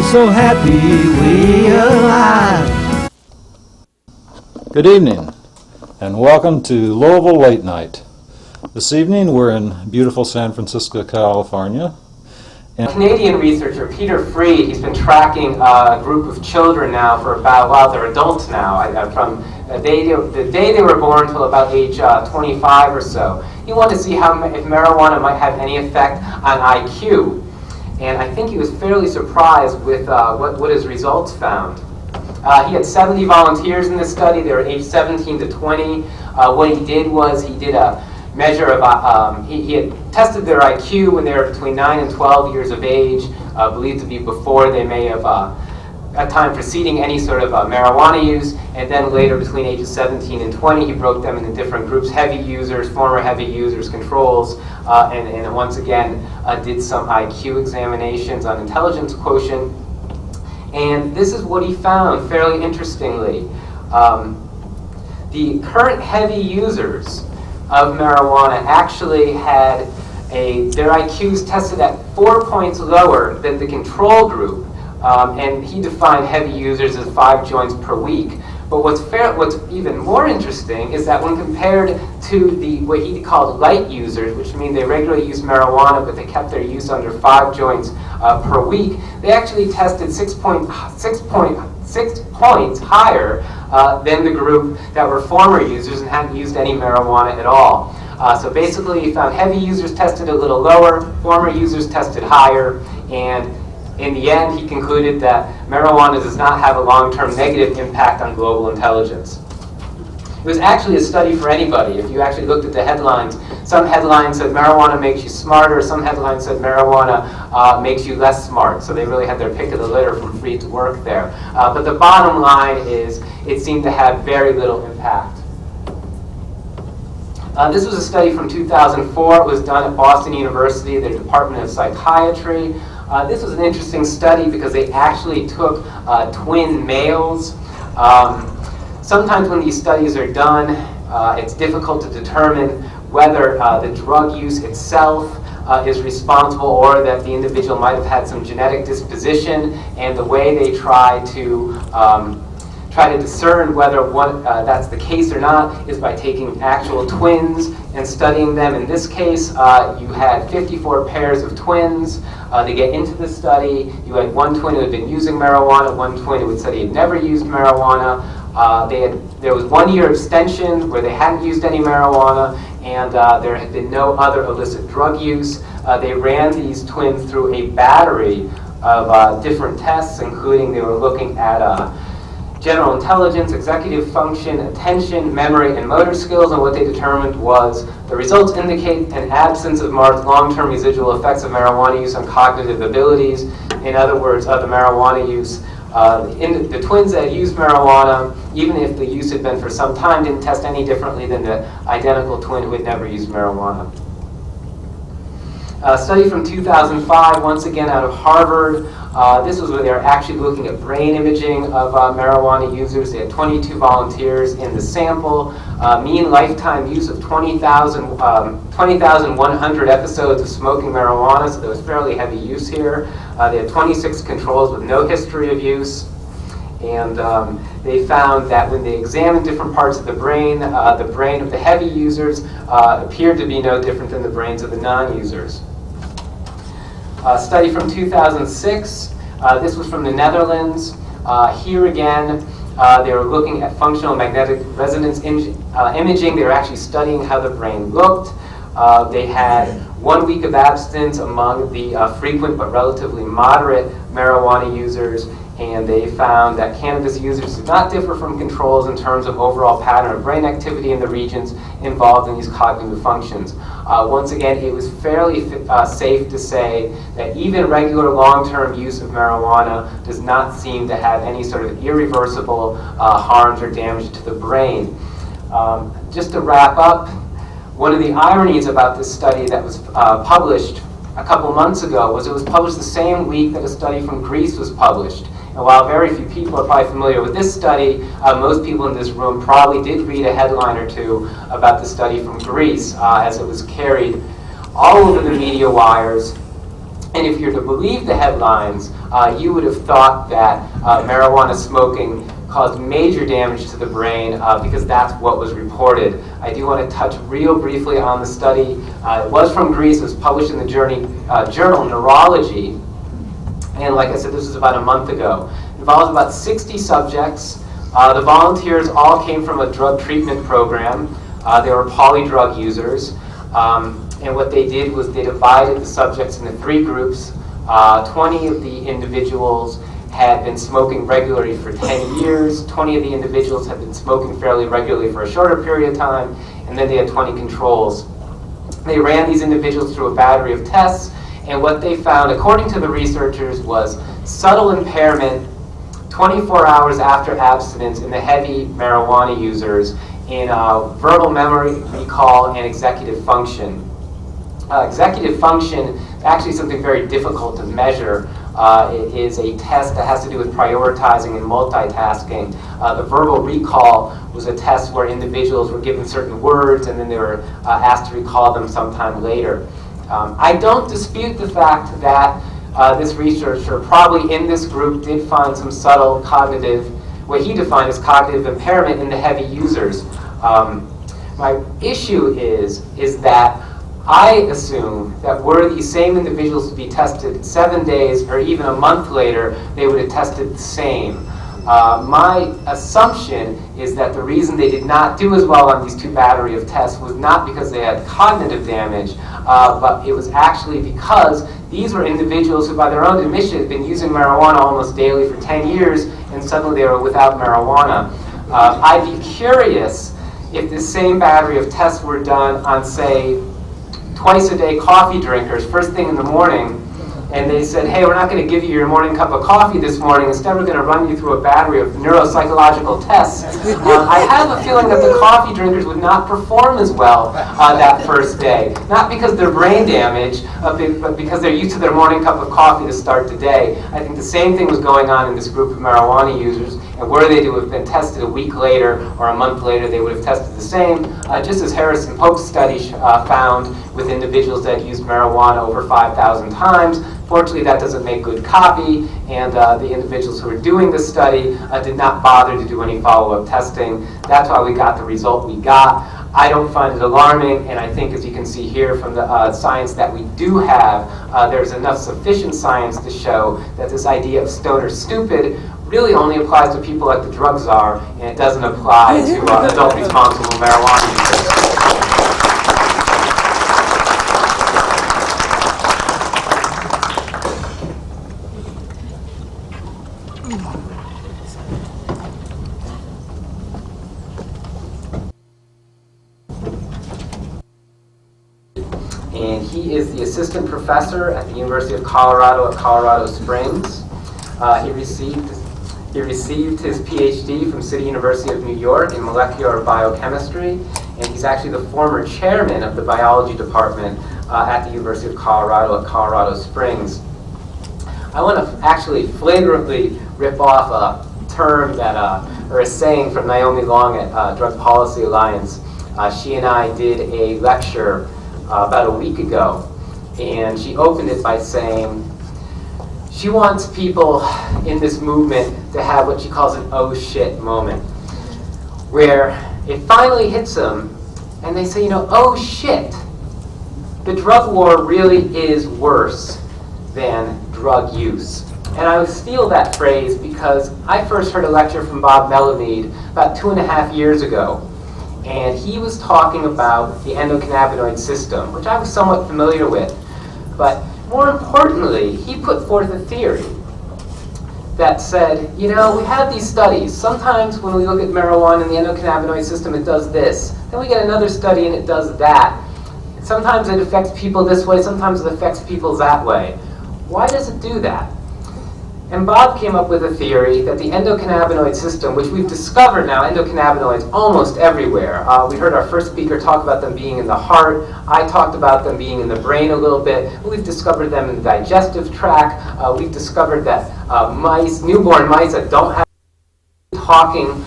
so happy we're alive. Good evening, and welcome to Louisville Late Night. This evening we're in beautiful San Francisco, California. Canadian researcher Peter Freed, he's been tracking a group of children now for about, well, they're adults now, from the day they were born till about age 25 or so. He wanted to see if marijuana might have any effect on IQ. And I think he was fairly surprised with what his results found. He had 70 volunteers in this study. They were aged 17 to 20. What he did was he did a measure of, he had tested their IQ when they were between 9 and 12 years of age, believed to be before they may have, at time preceding any sort of marijuana use, and then later between ages 17 and 20, he broke them into different groups: heavy users, former heavy users, controls, and once again did some IQ examinations on intelligence quotient. And this is what he found, fairly interestingly. The current heavy users of marijuana actually had their IQs tested at 4 points lower than the control group. And he defined heavy users as 5 joints per week. But what's even more interesting is that when compared to what he called light users, which mean they regularly use marijuana but they kept their use under 5 joints per week, they actually tested 6 points higher than the group that were former users and hadn't used any marijuana at all. So basically he found heavy users tested a little lower, former users tested higher, and in the end, he concluded that marijuana does not have a long-term negative impact on global intelligence. It was actually a study for anybody. If you actually looked at the headlines, some headlines said marijuana makes you smarter, some headlines said marijuana makes you less smart. So they really had their pick of the litter from Freed's work there. But the bottom line is it seemed to have very little impact. This was a study from 2004. It was done at Boston University, their Department of Psychiatry. This was an interesting study because they actually took twin males. Sometimes when these studies are done, it's difficult to determine whether the drug use itself is responsible or that the individual might have had some genetic disposition, and the way they try to discern whether that's the case or not is by taking actual twins and studying them. In this case, you had 54 pairs of twins. They get into the study. You had one twin who had been using marijuana, one twin who had said he had never used marijuana. There was 1 year abstention where they hadn't used any marijuana, and there had been no other illicit drug use. They ran these twins through a battery of different tests, including they were looking at general intelligence, executive function, attention, memory, and motor skills, and what they determined was the results indicate an absence of marked long-term residual effects of marijuana use on cognitive abilities. In other words, the marijuana use, the twins that used marijuana, even if the use had been for some time, didn't test any differently than the identical twin who had never used marijuana. A study from 2005, once again out of Harvard. This was where they were actually looking at brain imaging of marijuana users. They had 22 volunteers in the sample. Mean lifetime use of 20,100 episodes of smoking marijuana, so there was fairly heavy use here. They had 26 controls with no history of use. And they found that when they examined different parts of the brain of the heavy users appeared to be no different than the brains of the non-users. A study from 2006, this was from the Netherlands. Here again, they were looking at functional magnetic resonance imaging. They were actually studying how the brain looked. They had 1 week of abstinence among the frequent but relatively moderate marijuana users, and they found that cannabis users did not differ from controls in terms of overall pattern of brain activity in the regions involved in these cognitive functions. Once again, it was fairly safe to say that even regular long-term use of marijuana does not seem to have any sort of irreversible harms or damage to the brain. Just to wrap up, one of the ironies about this study that was published a couple months ago was it was published the same week that a study from Greece was published. And while very few people are probably familiar with this study, most people in this room probably did read a headline or two about the study from Greece as it was carried all over the media wires. And if you're to believe the headlines, you would have thought that marijuana smoking caused major damage to the brain because that's what was reported. I do want to touch real briefly on the study. It was from Greece. It was published in the journal Neurology. And like I said, this was about a month ago. It involves about 60 subjects. The volunteers all came from a drug treatment program. They were polydrug users. And what they did was they divided the subjects into 3 groups. 20 of the individuals had been smoking regularly for 10 years. 20 of the individuals had been smoking fairly regularly for a shorter period of time. And then they had 20 controls. They ran these individuals through a battery of tests. And what they found, according to the researchers, was subtle impairment 24 hours after abstinence in the heavy marijuana users in verbal memory, recall, and executive function. Executive function is actually something very difficult to measure. It is a test that has to do with prioritizing and multitasking. The verbal recall was a test where individuals were given certain words and then they were asked to recall them sometime later. I don't dispute the fact that this researcher, probably in this group, did find some subtle cognitive, what he defined as cognitive impairment in the heavy users. My issue is that I assume that were these same individuals to be tested 7 days or even a month later, they would have tested the same. My assumption is that the reason they did not do as well on these 2 battery of tests was not because they had cognitive damage, but it was actually because these were individuals who, by their own admission, had been using marijuana almost daily for 10 years, and suddenly they were without marijuana. I'd be curious if the same battery of tests were done on, say, twice-a-day coffee drinkers, first thing in the morning, and they said, hey, we're not going to give you your morning cup of coffee this morning. Instead, we're going to run you through a battery of neuropsychological tests. I have a feeling that the coffee drinkers would not perform as well that first day. Not because of their brain damage, but because they're used to their morning cup of coffee to start the day. I think the same thing was going on in this group of marijuana users. And were they to have been tested a week later or a month later, they would have tested the same, just as Harrison Pope's study found with individuals that used marijuana over 5,000 times. Fortunately, that doesn't make good copy, and the individuals who were doing this study did not bother to do any follow-up testing. That's why we got the result we got. I don't find it alarming, and I think, as you can see here from the science that we do have, there's enough sufficient science to show that this idea of stoner stupid really only applies to people like the drug czar, and it doesn't apply to adult responsible marijuana users. And he is the assistant professor at the University of Colorado at Colorado Springs. He received his Ph.D. from City University of New York in molecular biochemistry, and he's actually the former chairman of the biology department at the University of Colorado at Colorado Springs. I want to actually flagrantly rip off a term that, or a saying from Naomi Long at Drug Policy Alliance. She and I did a lecture about a week ago, and she opened it by saying she wants people in this movement to have what she calls an oh shit moment, where it finally hits them and they say, you know, oh shit, the drug war really is worse than drug use. And I steal that phrase because I first heard a lecture from Bob Melamede about 2.5 years ago. And he was talking about the endocannabinoid system, which I was somewhat familiar with. But more importantly, he put forth a theory that said, you know, we have these studies. Sometimes when we look at marijuana and the endocannabinoid system, it does this. Then we get another study and it does that. Sometimes it affects people this way, sometimes it affects people that way. Why does it do that? And Bob came up with a theory that the endocannabinoid system, which we've discovered now, endocannabinoids almost everywhere. We heard our first speaker talk about them being in the heart. I talked about them being in the brain a little bit. We've discovered them in the digestive tract. We've discovered that newborn mice that don't have talking